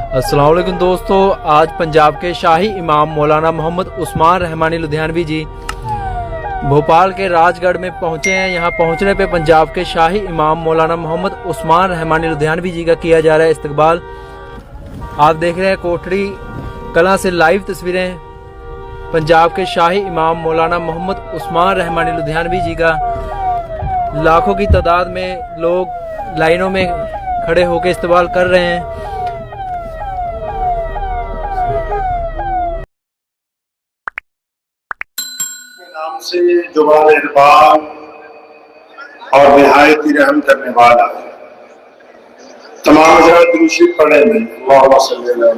अस्सलाम वालेकुम दोस्तों, आज पंजाब के शाही इमाम मौलाना मोहम्मद उस्मान रहमानी लुधियानवी जी भोपाल के राजगढ़ में पहुंचे हैं। यहाँ पहुंचने पे पंजाब के शाही इमाम मौलाना मोहम्मद उस्मान रहमानी लुधियानवी जी का किया जा रहा है इस्तकबाल। आप देख रहे हैं कोठड़ी कला से लाइव तस्वीरें पंजाब के शाही इमाम मौलाना मोहम्मद उस्मान रहमानी लुधियानवी जी का। लाखों की तादाद में लोग लाइनों में खड़े होकर इस्तकबाल कर रहे हैं। नाम से जो मेहरबान और निहायत ही रहम करने वाला है। तमाम हज़रात दुरूद पढ़े नहीं। अल्लाहुम्मा सल्ली अला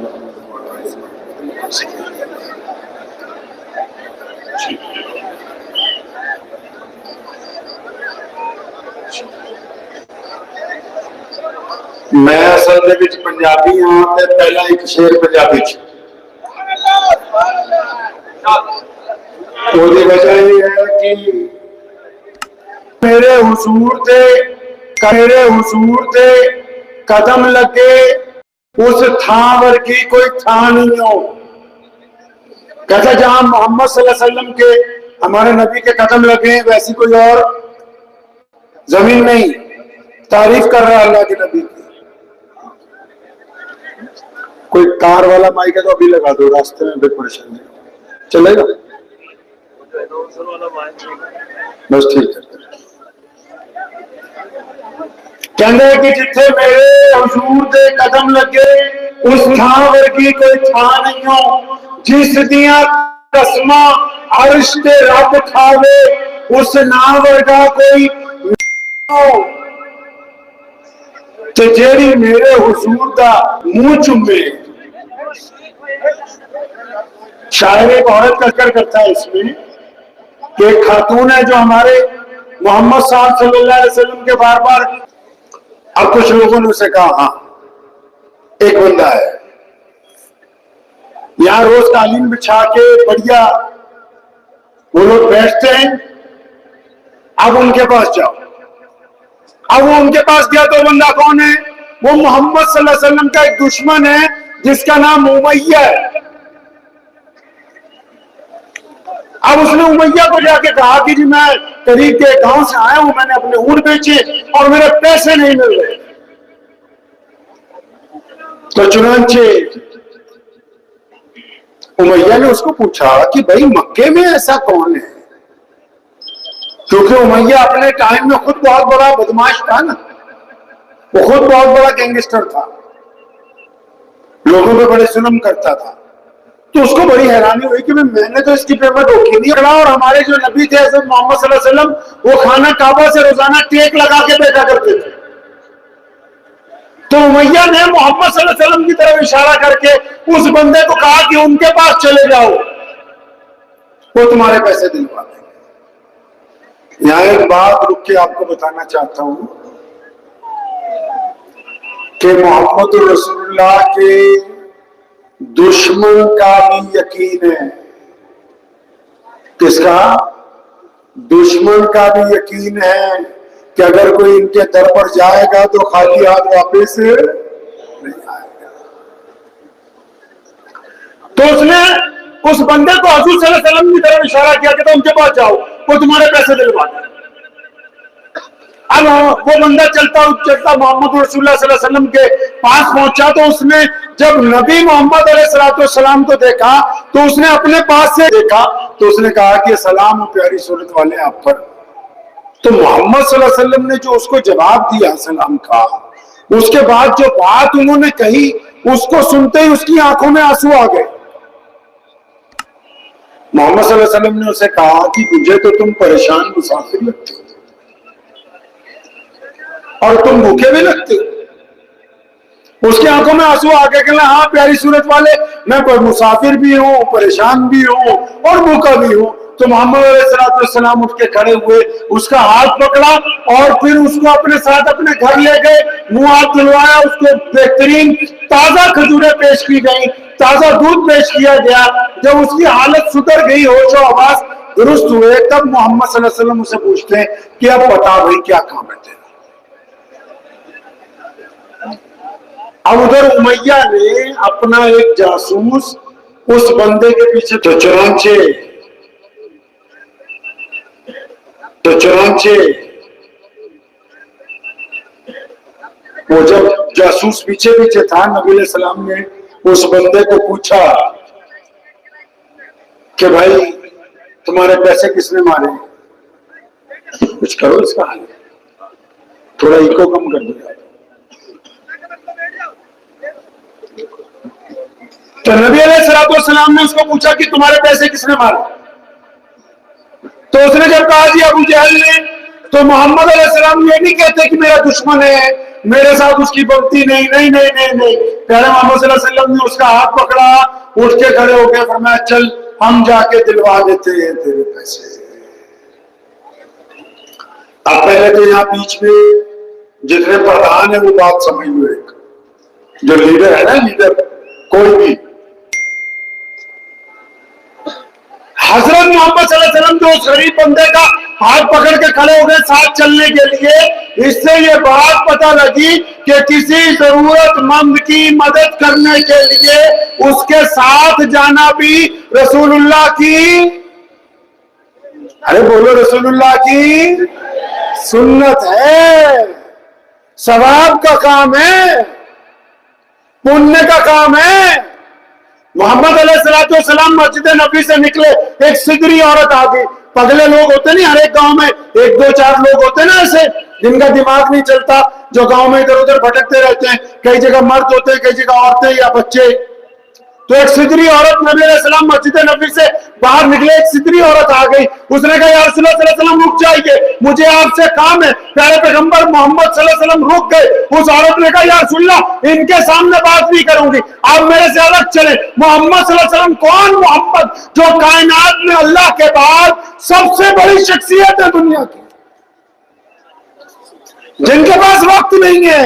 मैं असल दे विच पंजाबी हाँ ते पहला एक शेर पंजाबी च ਉਹਦੀ वजह यह है कि मेरे हुजूर दे कदम लगे उस थां वर्गी कोई थां नहीं हो। कहता जहां मोहम्मद सल्लल्लाहु अलैहि वसल्लम के हमारे नबी के कदम लगे वैसी कोई और जमीन नहीं। तारीफ कर रहा है अल्लाह के नबी की। कोई कार वाला माइक है तो अभी लगा दो, रास्ते में भी परेशानी चलेगा। बस ठीक है। कहते हैं कि जिथे मेरे हुजूर दे कदम लगे उस थां वर्गी कोई थां नहीं हो। जिस दियां कसमां अर्श ते रब खावे उस नाम वर्गा कोई हो। ते जेड़ी मेरे हुजूर दा मुंह चुमे। शायर एक औरत का जिक्र करता है इसमें कि एक खातून है जो हमारे मोहम्मद साहब सल्लल्लाहु अलैहि वसल्लम के बार बार। अब कुछ लोगों ने उसे कहा हाँ एक बंदा है यहां रोज कालीन बिछा के बढ़िया वो लोग बैठते हैं। अब उनके पास जाओ। अब वो उनके पास गया तो बंदा कौन है? वो मोहम्मद सल्लल्लाहु अलैहि वसल्लम का एक दुश्मन है जिसका नाम उमैया है। अब उसने उमैया को जाके कहा कि जी मैं करीब के गांव से आया हूं, मैंने अपने ऊंट बेचे और मेरे पैसे नहीं मिल रहे। तो चुनांचे उमैया ने उसको पूछा कि भाई मक्के में ऐसा कौन है? क्योंकि उमैया अपने टाइम में खुद बहुत बड़ा बदमाश था ना, वो खुद बहुत बड़ा गैंगस्टर था, लोगों पे बड़े जुल्म करता था। तो उसको बड़ी हैरानी हुई कि मैंने तो इसकी पेमेंट रोकी नहीं करा। और हमारे जो नबी थे हज़रत मोहम्मद सल्लल्लाहु अलैहि वसल्लम वो खाना काबा से रोजाना टेक लगा के बैठा करते थे। तो उमैया ने मोहम्मद सल्लल्लाहु अलैहि वसल्लम की तरफ इशारा करके उस बंदे को कहा कि उनके पास चले जाओ, वो तुम्हारे पैसे दिलवा देंगे। यहां एक बात रुक के आपको बताना चाहता हूं कि मोहम्मद रसूलुल्लाह के दुश्मन का भी यकीन है। किसका? दुश्मन का भी यकीन है कि अगर कोई इनके दर पर जाएगा तो खाली हाथ वापस नहीं आएगा। तो उसने उस बंदे को हजूर सल्लल्लाहु अलैहि वसल्लम की तरफ इशारा किया कि तो उनके पास जाओ, वो तुम्हारे पैसे दिलवा दें। अब वो बंदा चलता मोहम्मद रसूलुल्लाह सल्लल्लाहु अलैहि वसल्लम के पास पहुंचा। तो उसने जब नबी मोहम्मद अलैहिस्सलाम को देखा तो उसने अपने पास से देखा तो उसने कहा कि सलाम प्यारी सूरत वाले आप पर। तो मोहम्मद सल्लल्लाहु अलैहि वसल्लम ने जो उसको जवाब दिया सलाम का, उसके बाद जो बात उन्होंने कही उसको सुनते ही उसकी आंखों में आंसू आ गए। मोहम्मद सल्लल्लाहु अलैहि वसल्लम ने उसे कहा कि मुझे तो तुम परेशान मुसाफिर लगते हो और तुम भूखे भी लगते हो। उसकी आंखों में आंसू आके कहना हाँ प्यारी सूरत वाले, मैं मुसाफिर भी हूँ, परेशान भी हूँ और भूखा भी हूँ। तो मोहम्मद अलैहिस्सलाम उठ के खड़े हुए, उसका हाथ पकड़ा और फिर उसको अपने साथ अपने घर ले गए। मुंह हाथ धुलवाया, उसको बेहतरीन ताजा खजूरें पेश की गई, ताजा दूध पेश किया गया। जब उसकी हालत सुधर गई, होश और आवाज दुरुस्त हुए, तब मोहम्मद सल्लल्लाहु अलैहि वसल्लम उसे पूछते हैं कि अब बता भाई क्या काम है तेरा? अब उधर उमैया ने अपना एक जासूस उस बंदे के पीछे तो चुनाचे वो जब जासूस पीछे पीछे था, नबी सलाम ने उस बंदे को पूछा कि भाई तुम्हारे पैसे किसने मारे, कुछ करो इसका हाल, थोड़ा इको कम कर दिया। तो नबी अलैहिस्सलाम ने उसको पूछा कि तुम्हारे पैसे किसने मारे, तो उसने जब कहा जी अबू जहल ने, तो मोहम्मद अलैहिस्सलाम ये नहीं कहते कि मेरा दुश्मन है, मेरे साथ उसकी बनती नहीं, नहीं नहीं नहीं नहीं। प्यारे मोहम्मद सल्लल्लाहु अलैहि वसल्लम ने उसका हाथ पकड़ा, उठ के खड़े हो गए, फरमाया चल हम जाके दिलवा देते हैं तेरे पैसे। अब पहले तो यहाँ बीच में जितने प्रधान है वो बात समझ लो, एक जो लीडर है ना, लीडर कोई भी, हजरत मोहम्मद सल्लल्लाहु अलैहि वसल्लम जो उस गरीब बंदे का हाथ पकड़ के खड़े हो गए साथ चलने के लिए, इससे ये बात पता लगी कि किसी जरूरतमंद की मदद करने के लिए उसके साथ जाना भी रसूलुल्लाह की, अरे बोलो रसूलुल्लाह की सुन्नत है, सवाब का काम है, पुण्य का काम है। मोहम्मद अलैहिस्सलाम मस्जिद नबी से निकले, एक सिगरी औरत आ गई। पगले लोग होते नहीं, हर एक गांव में एक दो चार लोग होते ना ऐसे जिनका दिमाग नहीं चलता, जो गांव में इधर उधर भटकते रहते हैं, कई जगह मर्द होते हैं, कई जगह औरतें या बच्चे। तो एक सिदरी औरत नबी अलैहिस्सलाम मस्जिद नबी से बाहर निकले, एक सिदरी औरत आ गई। उसने कहा या रसूलुल्लाह सल्लल्लाहु अलैहि वसल्लम रुक जाइए, मुझे आपसे काम है। प्यारे पैगंबर मोहम्मद सल्लल्लाहु अलैहि वसल्लम रुक गए। उस औरत ने कहा या रसूलुल्लाह इनके सामने बात नहीं करूंगी, आप मेरे से अलग चले। मोहम्मद सल्लल्लाहु अलैहि वसल्लम कौन? मोहम्मद जो कायनात में अल्लाह के बाद सबसे बड़ी शख्सियत है दुनिया की, जिनके पास वक्त नहीं है,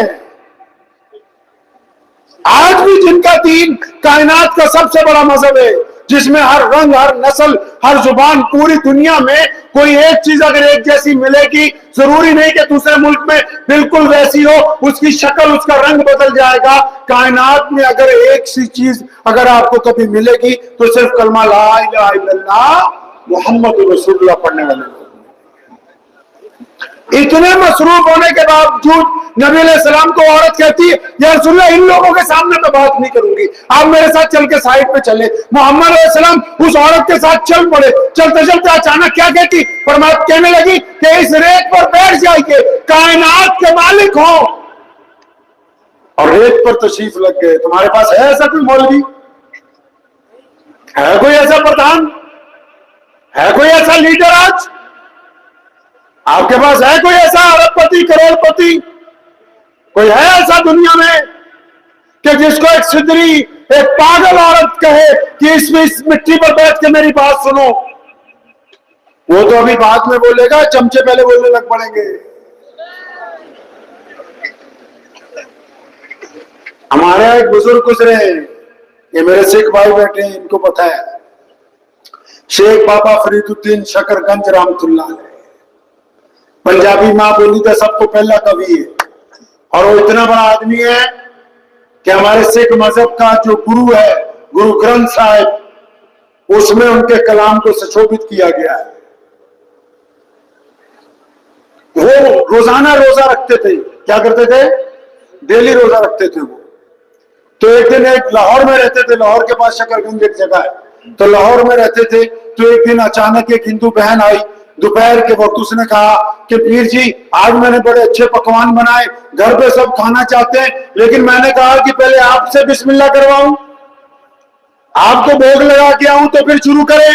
आज भी जिनका दीन कायनात का सबसे बड़ा मजहब है, जिसमें हर रंग, हर नस्ल, हर जुबान, पूरी दुनिया में कोई एक चीज अगर एक जैसी मिलेगी, जरूरी नहीं कि दूसरे मुल्क में बिल्कुल वैसी हो, उसकी शक्ल, उसका रंग बदल जाएगा। कायनात में अगर एक सी चीज अगर आपको कभी मिलेगी तो सिर्फ कलमा ला इलाहा इल्लल्लाह मुहम्मद रसूलुल्लाह पढ़ने वाले लोग। इतने मसरूफ होने के बावजूद नबी अलैहिस्सलाम को औरत कहती है या रसूलुल्लाह इन लोगों के सामने तो बात नहीं करूंगी, आप मेरे साथ चल के साइड पे चले। मोहम्मद अलैहिस्सलाम उस औरत के साथ चल पड़े। चलते चलते अचानक क्या कहती, फरमाया कहने लगी कि इस रेत पर बैठ जाइए, कायनात के मालिक हो। और रेत पर तशरीफ लग गए। तुम्हारे पास है ऐसा कोई मौलवी, है कोई ऐसा प्रधान, है कोई ऐसा लीडर, आज आपके पास है कोई ऐसा अरबपति, करोड़पति, कोई है ऐसा दुनिया में कि जिसको एक सिदरी, एक पागल औरत कहे कि इस मिट्टी पर बैठ के मेरी बात सुनो? वो तो अभी बाद में बोलेगा, चमचे पहले बोलने लग पड़ेंगे। हमारे एक बुजुर्ग गुजरे, ये मेरे सिख भाई बैठे हैं, इनको पता है, शेख बाबा फरीदुद्दीन शकरगंज रहमतुल्लाह अलैह, पंजाबी मां बोली का सबको पहला कवि है। और वो इतना बड़ा आदमी है कि हमारे सिख मजहब का जो गुरु है, गुरु ग्रंथ साहिब, उसमें उनके कलाम को सुशोभित किया गया है। वो रोजाना रोजा रखते थे। क्या करते थे? डेली रोजा रखते थे वो। तो एक दिन एक लाहौर में रहते थे, लाहौर के पास शकरगंज एक जगह है, तो लाहौर में रहते थे। तो एक दिन अचानक एक हिंदू बहन आई दोपहर के वक्त, उसने कहा कि पीर जी आज मैंने बड़े अच्छे पकवान बनाए, घर पे सब खाना चाहते हैं, लेकिन मैंने कहा कि पहले आपसे बिस्मिल्लाह करवाऊं, आपको भोग लगा के आऊं तो फिर शुरू करें।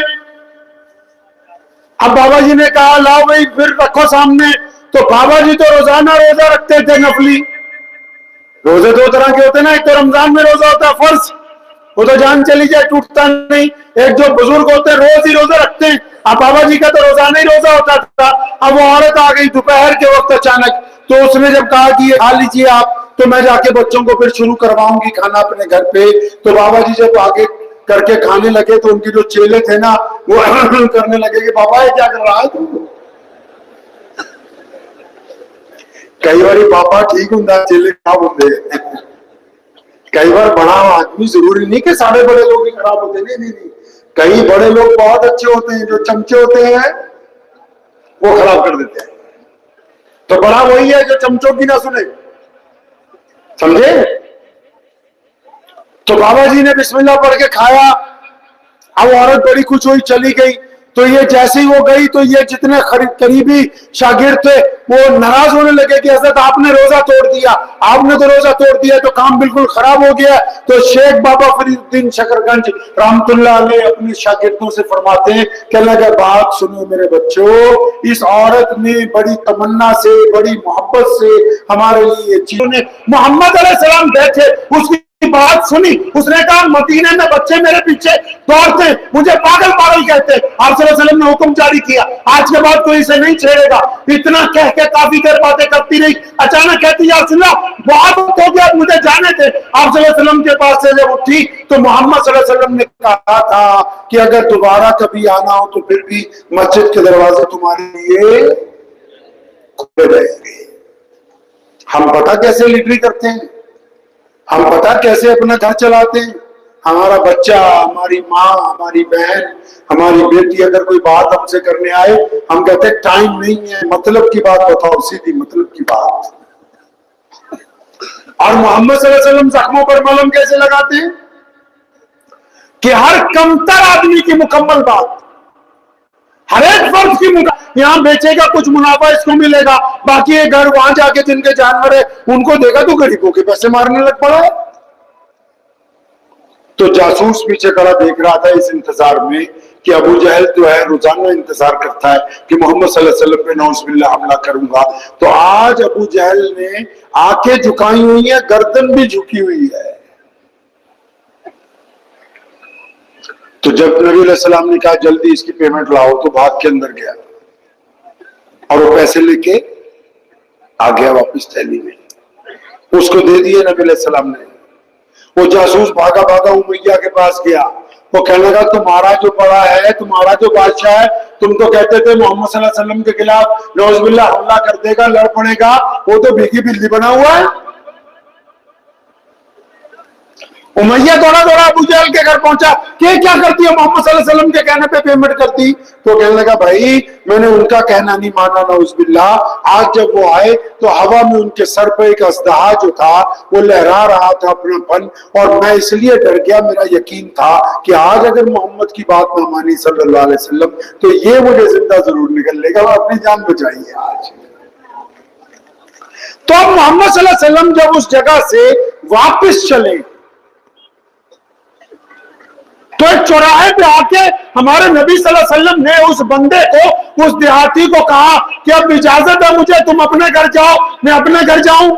अब बाबा जी ने कहा लाओ भाई फिर रखो सामने। तो बाबा जी तो रोजाना रोजा रखते थे, नफली रोजे दो तरह के होते ना, एक तो रमजान में रोजा होता है फर्ज, वो तो जान चली जाए टूटता नहीं। एक जो बुजुर्ग होते हैं रोज ही रोजा रखते हैं। अब बाबा जी का तो रोजाना ही रोजा होता था। अब वो औरत आ गई दोपहर के वक्त अचानक, तो उसने जब कहा कि ये खा लीजिए आप, तो मैं जाके बच्चों को फिर शुरू करवाऊंगी खाना अपने घर पे। तो बाबा जी जब आगे करके खाने लगे तो उनके जो चेले थे ना, वो करने लगे कि बाबा ये क्या कर रहा है तुम? कई बार पापा ठीक होंगे, चेले खराब होंगे। कई बार बड़ा आदमी जरूरी नहीं कि सारे बड़े लोग ही खराब होते, नहीं नहीं नहीं, कई बड़े लोग बहुत अच्छे होते हैं, जो चमचे होते हैं वो खराब कर देते हैं। तो बड़ा वही है जो चमचों की ना सुने, समझे? तो बाबा जी ने बिस्मिल्लाह पढ़ के खाया। अब औरत बड़ी खुश हुई, चली गई। तो ये जैसे ही वो गई तो ये जितने करीबी शागिर्द थे वो नाराज होने लगे कि हज़रत आपने रोजा तोड़ दिया, आपने तो रोजा तोड़ दिया, तो काम बिल्कुल खराब हो गया। तो शेख बाबा फरीदुद्दीन शकरगंज रहमतुल्लाह अलैह अपने शागिर्दों से फरमाते हैं, कहने लगे बात सुनो मेरे बच्चों, इस औरत ने बड़ी तमन्ना से, बड़ी मोहब्बत से हमारे लिए चीजों ने, मोहम्मद अलैहिस्सलाम बैठे, उसकी बात सुनी, उसने कहा मदीने में बच्चे मेरे पीछे दौड़ते, मुझे पागल पागल कहते। आप सल्लल्लाहु अलैहि वसल्लम ने हुक्म जारी किया, आज के बाद कोई इसे नहीं छेड़ेगा। इतना कह के काफी देर बातें करती रही। अचानक कहती या रसूलल्लाह बहुत हो गया, मुझे जाने थे। आप सल्लल्लाहु अलैहि वसल्लम के पास से जब उठी तो मोहम्मद सल्लल्लाहु अलैहि वसल्लम ने कहा था कि अगर दोबारा कभी आना हो तो फिर भी मस्जिद के दरवाजे तुम्हारे लिए खुले रहेंगे। हम पता कैसे लीडरी करते हैं, हम पता कैसे अपना घर चलाते हैं। हमारा बच्चा, हमारी माँ, हमारी बहन, हमारी बेटी अगर कोई बात हमसे करने आए, हम कहते हैं टाइम नहीं है, मतलब की बात बताओ, सीधी मतलब की बात। और मोहम्मद सल्लल्लाहु अलैहि वसल्लम जख्मों पर मलहम कैसे लगाते हैं कि हर कमतर आदमी की मुकम्मल बात, हर एक फर्ज की यहां बेचेगा कुछ मुनाफा इसको मिलेगा, बाकी ये घर वहां जाके जिनके जानवर है उनको देगा तो गरीबों के पैसे मारने लग पड़ा है। तो जासूस पीछे खड़ा देख रहा था इस इंतजार में कि अबू जहल जो है रोजाना इंतजार करता है कि मोहम्मद सल्लल्लाहु अलैहि वसल्लम पे नौज़ुबिल्लाह हमला करूंगा। तो आज अबू जहल ने आंखें झुकाई हुई है, गर्दन भी झुकी हुई है। तो जब नबी अलैहि सलाम ने कहा जल्दी इसकी पेमेंट लाओ, तो भाग के अंदर गया और वो पैसे लेके आ गया वापस थैली में, उसको दे दिए नबी अलैहि सलाम ने। वो जासूस भागा भागा उमैया के पास गया, वो कहने लगा तुम्हारा जो बड़ा है, तुम्हारा जो बादशाह है, तुम तो कहते थे मोहम्मद सल्लल्लाहु अलैहि वसल्लम के खिलाफ नौज़ुबिल्लाह हमला कर देगा, लड़ पड़ेगा, वो तो भीगी बिल्ली बना हुआ है। उमैया दौड़ा दौड़ा अबू जहल के घर पहुंचा कि क्या करती है, मोहम्मद सल्लल्लाहु अलैहि वसल्लम के कहने पे पेमेंट करती। तो कहने लगा भाई मैंने उनका कहना नहीं माना नौज़ुबिल्लाह, आज जब वो आए तो हवा में उनके सर पे एक अज़दहा जो था वो लहरा रहा था अपना फन, और मैं इसलिए डर गया, मेरा यकीन था कि आज अगर मोहम्मद की बात ना मानी सल्लल्लाहु अलैहि वसल्लम तो ये मुझे जिंदा जरूर निकल लेगा, वो अपनी जान बचाई है आज। तो अब मोहम्मद सल्लल्लाहु अलैहि वसल्लम जब उस जगह से वापस चले तो एक चौराहे पे आके हमारे नबी सल्लल्लाहु अलैहि वसल्लम ने उस बंदे को, उस देहाती को कहा कि अब इजाजत है मुझे, तुम अपने घर जाओ, मैं अपने घर जाऊं।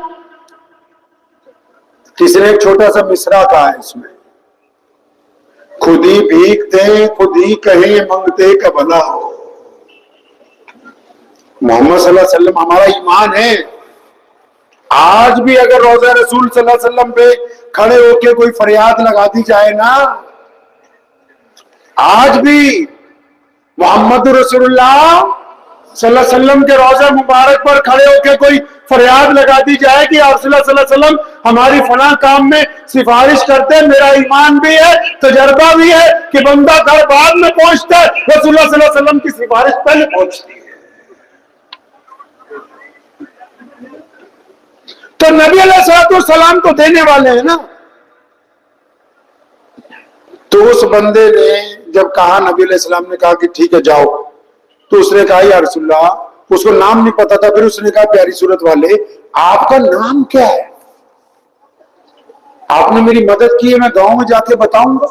किसी ने एक छोटा सा मिसरा कहा है इसमें, खुद ही भीख दे खुद ही कहे मंगते का भला हो। मोहम्मद सल्लल्लाहु अलैहि वसल्लम हमारा ईमान है। आज भी अगर रोज़ा रसूल सल्लल्लाहु अलैहि वसल्लम पे खड़े होके कोई फरियाद लगा दी जाए ना, आज भी मोहम्मद रसूलुल्लाह सल्लल्लाहु अलैहि वसल्लम के रोज़ा मुबारक पर खड़े होकर कोई फरियाद लगा दी जाए कि आप सल्लल्लाहु अलैहि वसल्लम हमारी फलां काम में सिफारिश करते, मेरा ईमान भी है, तजर्बा भी है कि बंदा घर बाद में पहुंचता है, रसूलुल्लाह सल्लल्लाहु अलैहि वसल्लम की सिफारिश पहले पहुंचती है। तो नबी अलैहिस्सलाम तो देने वाले हैं ना। तो उस बंदे ने जब कहा, नबी अलैहिस्सलाम ने कहा कि ठीक है जाओ, तो उसने कहा या रसूलल्लाह, उसको नाम नहीं पता था, फिर उसने कहा प्यारी सूरत वाले आपका नाम क्या है, आपने मेरी मदद की है, मैं गांव में जाके बताऊंगा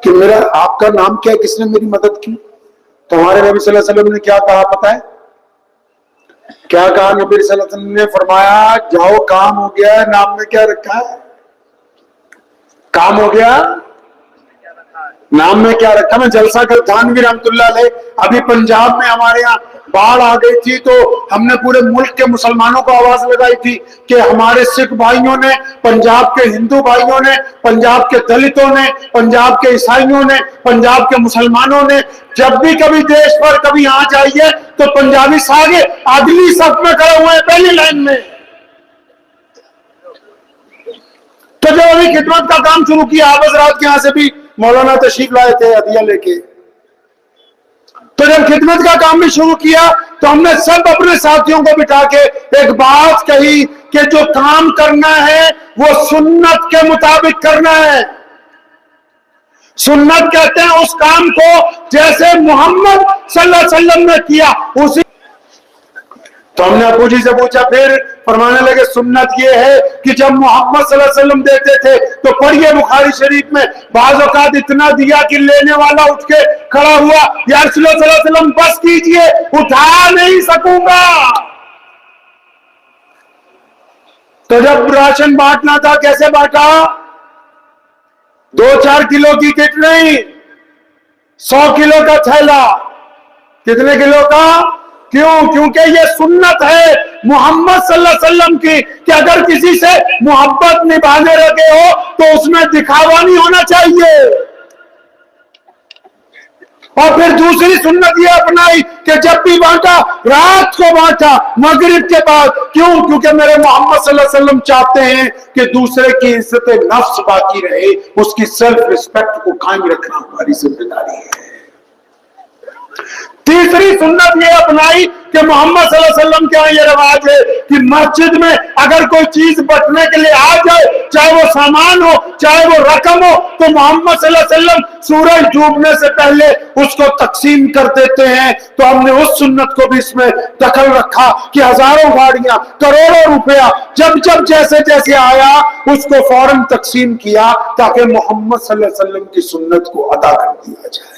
कि मेरा आपका नाम क्या है, किसने मेरी मदद की। तो हमारे नबी सल्लल्लाहु अलैहि वसल्लम ने क्या कहा पता है? क्या कहा नबी सल्लल्लाहु अलैहि वसल्लम ने? फरमाया जाओ काम हो गया है, नाम में क्या रखा है? काम हो गया, नाम में क्या रखा? मैं जलसा कर थानवी रहमतुल्लाह अलैह, अभी पंजाब में हमारे यहाँ बाढ़ आ गई थी तो हमने पूरे मुल्क के मुसलमानों को आवाज लगाई थी कि हमारे सिख भाइयों ने, पंजाब के हिंदू भाइयों ने, पंजाब के दलितों ने, पंजाब के ईसाइयों ने, पंजाब के मुसलमानों ने जब भी कभी देश पर कभी आ जाइए तो पंजाबी सागे अगली सफ में खड़े हुए हैं, पहली लाइन में। जब अभी खिदमत का काम शुरू किया, आप हज़रात के यहां से भी मौलाना तशरीफ लाए थे हदिया लेके, तो जब खिदमत का काम भी शुरू किया तो हमने सब अपने साथियों को बिठा के एक बात कही कि जो काम करना है वो सुन्नत के मुताबिक करना है। सुन्नत कहते हैं उस काम को जैसे मोहम्मद सल्लल्लाहु अलैहि वसल्लम ने किया उसी। तो हमने अबू जी से पूछा, फिर फरमाने लगे सुन्नत ये है कि जब मोहम्मद सल्लल्लाहु अलैहि वसल्लम देते थे तो पढ़िए बुखारी शरीफ में, बाज़ औक़ात इतना दिया कि लेने वाला उठ के खड़ा हुआ, या रसूल सल्लल्लाहु अलैहि वसल्लम बस कीजिए, उठा नहीं सकूंगा। तो जब राशन बांटना था कैसे बांटा? 2-4 किलो की किट नहीं, 100 किलो का थैला। कितने किलो का? क्यों? क्योंकि ये सुन्नत है मोहम्मद सल्लल्लाहु अलैहि वसल्लम की कि अगर किसी से मोहब्बत निभाने लगे हो तो उसमें दिखावा नहीं होना चाहिए। और फिर दूसरी सुन्नत ये अपनाई कि जब भी बांटा रात को बांटा, मगरिब के बाद। क्यों? क्योंकि मेरे मोहम्मद सल्लल्लाहु अलैहि वसल्लम चाहते हैं कि दूसरे की इज्जत नफ्स बाकी रहे, उसकी सेल्फ रिस्पेक्ट को कायम रखना हमारी जिम्मेदारी है। तीसरी सुन्नत ये अपनाई कि मोहम्मद सल्लल्लाहु अलैहि वसल्लम के यहाँ ये रिवाज है कि मस्जिद में अगर कोई चीज बंटने के लिए आ जाए, चाहे वो सामान हो चाहे वो रकम हो, तो मोहम्मद सल्लल्लाहु अलैहि वसल्लम सूरज डूबने से पहले उसको तकसीम कर देते हैं। तो हमने उस सुन्नत को भी इसमें दखल रखा कि हजारों गाड़ियां, करोड़ों रुपया जब जब जैसे जैसे आया उसको फौरन तकसीम किया ताकि मोहम्मद सल्लल्लाहु अलैहि वसल्लम की सुन्नत को अदा कर दिया जाए।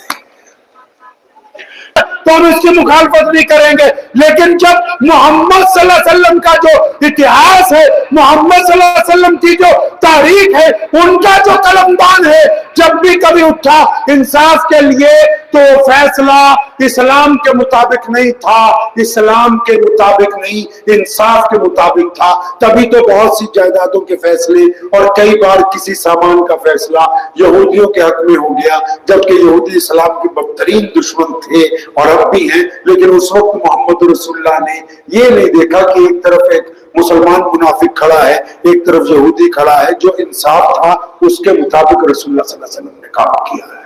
तो हम इसकी मुखालफत नहीं करेंगे। लेकिन जब मोहम्मद सल्लल्लाहु अलैहि वसल्लम का जो इतिहास है, मोहम्मद सल्लल्लाहु अलैहि वसल्लम की जो तारीख है, उनका जो कलमदान है, जब भी कभी उठा इंसाफ के लिए तो फैसला इस्लाम के मुताबिक नहीं था, इस्लाम के मुताबिक नहीं, इंसाफ के मुताबिक था। तभी तो बहुत सी जायदादों के फैसले और कई बार किसी सामान का फैसला यहूदियों के हक में हो गया, जबकि यहूदी इस्लाम के बदतरीन दुश्मन थे और अब भी हैं। लेकिन उस वक्त मोहम्मद रसूलुल्लाह ने ये नहीं देखा कि एक तरफ एक मुसलमान मुनाफिक खड़ा है, एक तरफ यहूदी खड़ा है, जो इंसाफ था उसके मुताबिक रसूलुल्लाह सल्लल्लाहु अलैहि वसल्लम ने काम किया है।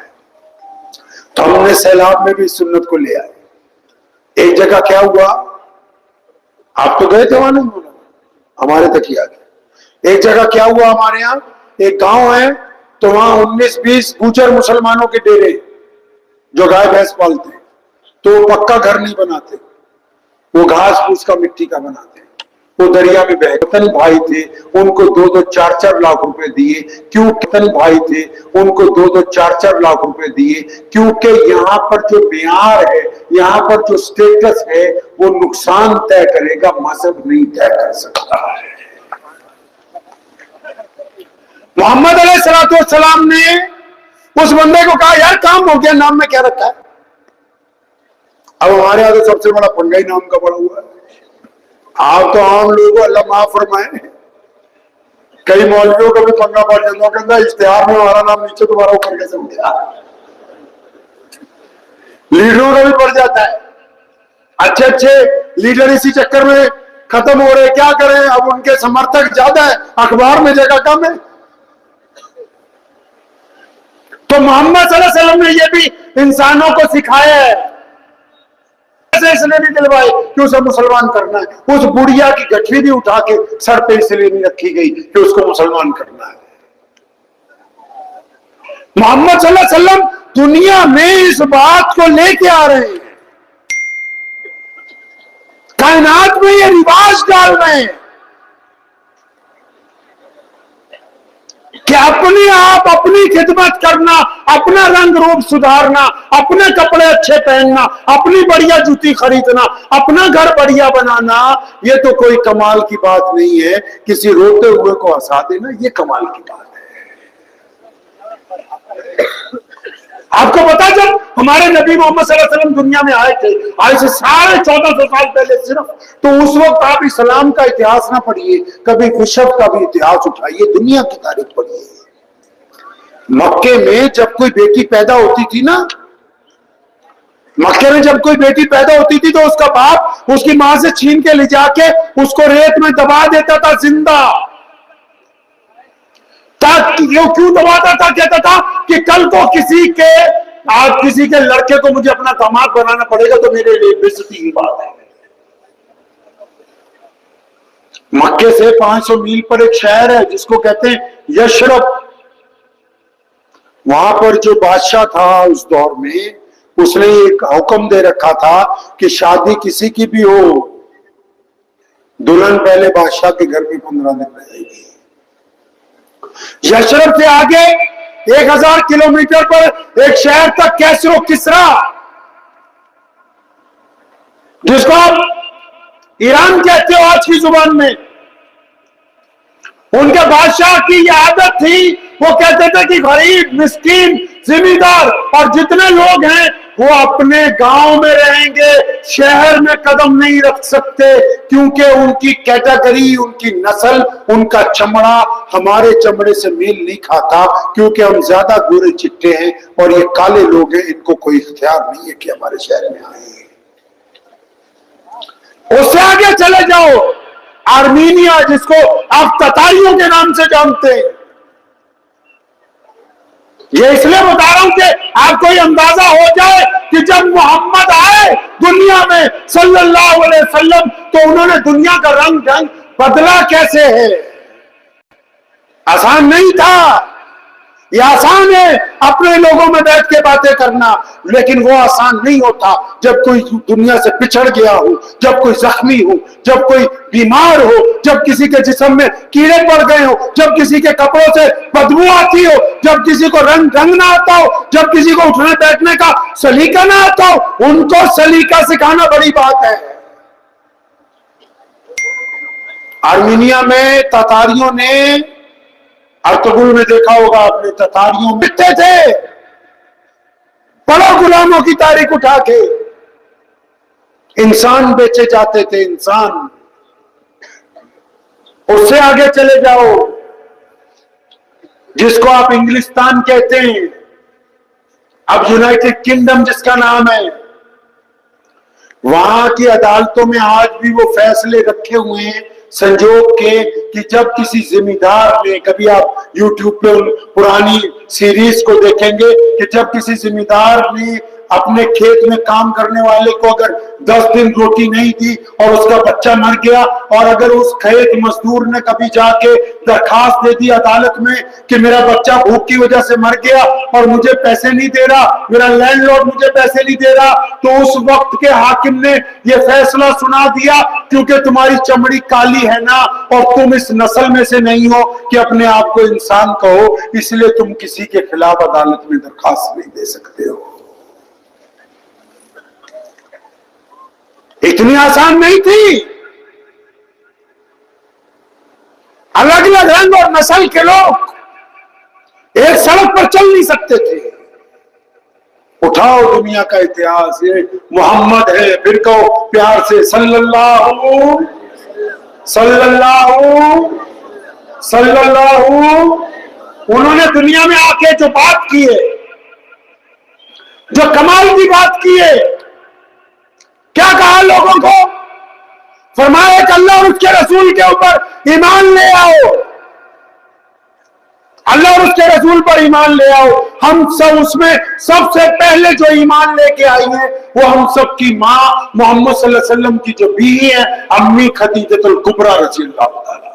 तो हमने सैलाब में भी इस सुन्नत को ले आए। एक जगह क्या हुआ, आप तो गए थे वहां, नहीं हमारे तक ही आ गया। एक जगह क्या हुआ, हमारे यहाँ एक गांव है, तो वहां 19-20 गुजर मुसलमानों के डेरे जो गाय भैंस पालते, तो पक्का घर नहीं बनाते, वो घास फूस का मिट्टी का बनाते, वो दरिया में बह। कितने भाई थे, उनको 2-2, 4-4 लाख रुपए दिए। क्यों? कितने भाई थे, उनको 2-2, 4-4 लाख रुपए दिए, क्योंकि यहाँ पर जो मेयार है, यहाँ पर जो स्टेटस है, वो नुकसान तय करेगा, मजहब नहीं तय कर सकता है। मोहम्मद अलैहिस्सलाम ने उस बंदे को कहा, यार काम हो गया, नाम में क्या रखा है? अब हमारे यहाँ तो सबसे बड़ा पंगा ही नाम का पड़ा हुआ है। आप तो आम लोगों को अल्लाह माफ फरमाए, कई मौलवियों को भी पंगा पड़ जाता है, कहता इश्तिहार में हमारा नाम नीचे तुम्हारा ऊपर कैसे हो गया। लीडरों का भी पड़ जाता है, अच्छे अच्छे लीडर इसी चक्कर में खत्म हो रहे, क्या करें, अब उनके समर्थक ज्यादा है, अखबार में जगह कम है। तो मोहम्मद सल्लल्लाहु अलैहि वसल्लम ने यह भी इंसानों को सिखाया है, इसलिए नहीं दिलवाए कि उसे मुसलमान करना है। उस बुढ़िया की गठरी भी उठा के सर पे इसलिए नहीं रखी गई कि उसको मुसलमान करना है। मोहम्मद सल्लल्लाहु अलैहि वसल्लम दुनिया में इस बात को लेके आ रहे हैं, कायनात में ये रिवाज डाल रहे हैं कि अपने आप अपनी खिदमत करना, अपना रंग रूप सुधारना, अपने कपड़े अच्छे पहनना, अपनी बढ़िया जूती खरीदना, अपना घर बढ़िया बनाना, ये तो कोई कमाल की बात नहीं है। किसी रोते हुए को हंसा देना, ये कमाल की बात है। आपको पता, जब हमारे नबी मोहम्मद सल्लल्लाहु अलैहि वसल्लम दुनिया में आए थे, आज से 1450 साल पहले सिर्फ, तो उस वक्त आप इस्लाम का इतिहास ना पढ़िए, कभी विश्व का भी इतिहास उठाइए, दुनिया की तारीख पढ़िए। मक्के में जब कोई बेटी पैदा होती थी ना, मक्के में जब कोई बेटी पैदा होती थी तो उसका बाप उसकी मां से छीन के ले जाके उसको रेत में दबा देता था जिंदा। ताकि वो क्यों दबाता था, कहता था कि कल को किसी के लड़के को मुझे अपना दामाद बनाना पड़ेगा तो मेरे लिए बेइज्जती की बात है। मक्के से 500 मील पर एक शहर है जिसको कहते हैं यशरफ। वहां पर जो बादशाह था उस दौर में, उसने एक हुक्म दे रखा था कि शादी किसी की भी हो, दुल्हन पहले बादशाह के घर में 15 दिन रहेगी। यशरफ से आगे 1000 किलोमीटर पर एक शहर था कैसरो किसरा, जिसको आप ईरान कहते हो आज की जुबान में। उनके बादशाह की यह आदत थी, वो कहते थे कि गरीब, मिस्कीन, जिम्मेदार और जितने लोग हैं वो अपने गांव में रहेंगे, शहर में कदम नहीं रख सकते, क्योंकि उनकी कैटेगरी, उनकी नस्ल, उनका चमड़ा हमारे चमड़े से मेल नहीं खाता, क्योंकि हम ज्यादा गोरे चिट्टे हैं और ये काले लोग हैं, इनको कोई इख्तियार नहीं है कि हमारे शहर में आए। उससे आगे चले जाओ, आर्मीनिया, जिसको आप ततारियों के नाम से जानते हैं। ये इसलिए बता रहा हूं कि आपको ये अंदाजा हो जाए कि जब मोहम्मद आए दुनिया में सल्लल्लाहु अलैहि वसल्लम, तो उन्होंने दुनिया का रंग ढंग बदला कैसे है। आसान नहीं था। ये आसान है अपने लोगों में बैठ के बातें करना, लेकिन वो आसान नहीं होता जब कोई दुनिया से पिछड़ गया हो, जब कोई जख्मी हो, जब कोई बीमार हो, जब किसी के जिस्म में कीड़े पड़ गए हो, जब किसी के कपड़ों से बदबू आती हो, जब किसी को रंग ढंग ना आता हो, जब किसी को उठने बैठने का सलीका ना आता हो। उनको सलीका सिखाना बड़ी बात है। आर्मीनिया में ततारियों ने, अर्तुगरुल में देखा होगा आपने, ततारियों मिटते थे बड़ों गुलामों की तारीख उठा के, इंसान बेचे जाते थे, इंसान। उससे आगे चले जाओ, जिसको आप इंग्लिस्तान कहते हैं, अब यूनाइटेड किंगडम जिसका नाम है, वहां की अदालतों में आज भी वो फैसले रखे हुए हैं संजोग के कि जब किसी जिम्मेदार ने, कभी आप यूट्यूब पे पुरानी सीरीज को देखेंगे कि जब किसी जिम्मेदार ने अपने खेत में काम करने वाले को अगर 10 दिन रोटी नहीं दी और उसका बच्चा मर गया, और अगर उस खेत मजदूर ने कभी जाके दरखास्त दे दी अदालत में कि मेरा बच्चा भूख की वजह से मर गया और मुझे पैसे नहीं दे रहा, मेरा लैंडलॉर्ड मुझे पैसे नहीं दे रहा, तो उस वक्त के हाकिम ने यह फैसला सुना दिया, क्योंकि तुम्हारी चमड़ी काली है ना और तुम इस नस्ल में से नहीं हो कि अपने आप को इंसान कहो, इसलिए तुम किसी के खिलाफ अदालत में दरखास्त नहीं दे सकते हो। इतनी आसान नहीं थी। अलग अलग रंग और नस्ल के लोग एक सड़क पर चल नहीं सकते थे। उठाओ दुनिया का इतिहास, ये मोहम्मद है, फिर कहो प्यार से सल्लल्लाहु सल्लल्लाहु सल्लल्लाहु। उन्होंने दुनिया में आके जो बात की है, जो कमाल की बात की है, क्या कहा लोगों को? फरमाया कि अल्लाह और उसके रसूल के ऊपर ईमान ले आओ, अल्लाह और उसके रसूल पर ईमान ले आओ। हम सब उसमें सबसे पहले जो ईमान लेके आई है वो हम सब की मां मोहम्मद सल्लल्लाहु अलैहि वसल्लम की जो बीवी है, अम्मी खदीजतुल कुबरा रज़ियल्लाहु ताला।